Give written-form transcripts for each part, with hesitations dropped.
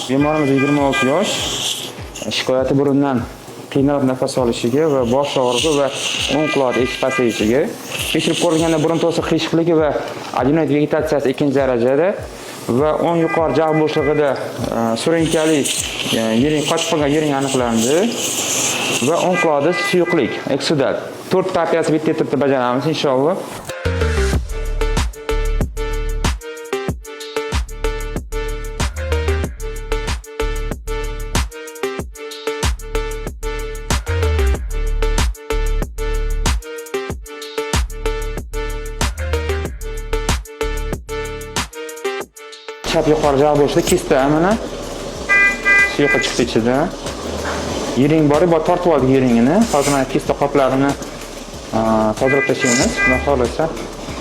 Bemorimiz 26 yosh. Shikoyati burundan qiynalib nafas olishiga va bosh og'rig'i va o'ng quloq eshik pasayishiga. Tekshirib ko'rilganda burun to'siq qiyshiqligi va adenoid vegetatsiyasi 2-darajada va o'ng yuqori jag' bo'shlig'ida surunkali yiring qotib qolgan yiring aniqlandi va o'ng quloqda suyuqlik, eksudat. 4 terapiyasi bitta turda bajaramiz inshaalloh. Chap yuqori jag' bo'shlig'i kista mana suyuqlik chiqdi ichidan. Yiring bor, tortib oldik yiringini. Hozir mana kista qoplarini tozalab tashlaymiz. Xudo xolasa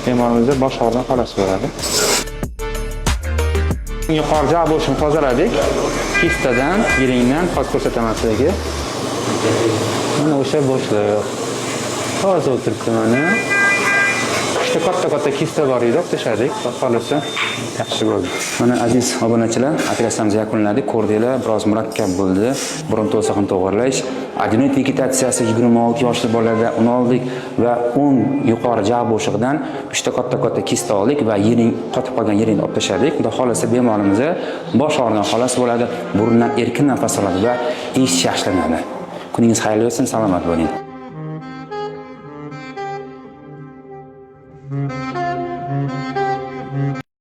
bemorimizda bosh og'riqdan xalos bo'ladi. Yuqori jag' bo'shlig'ini tozaladik. Kistadan, yiringdan hozir ko'rsataman sizga. Mana o'sha bo'shliq. Hozir o'tiribdi mana. Katta kista bor edi, tashladik. Xolasa yaxshi bo'ldi. Mana aziz obunachilar, operatsiyamizni yakunladik. Ko'rdinglar, biroz murakkab bo'ldi. Burun to'siqni to'g'irlash, adenoid vegetatsiyasi 26 yoshli bolalarda uni oldik va o'ng yuqori jag' bo'shig'idan 3 ta katta kista oldik va yiring qotib qolgan yiringni olib tashladik. Xudo xolasa bemorimizga bosh og'riqdan xalos bo'ladi, burundan erkin nafas oladi va eshish yaxshilanadi. Kuningiz xayrli bo'lsin, salomat bo'ling.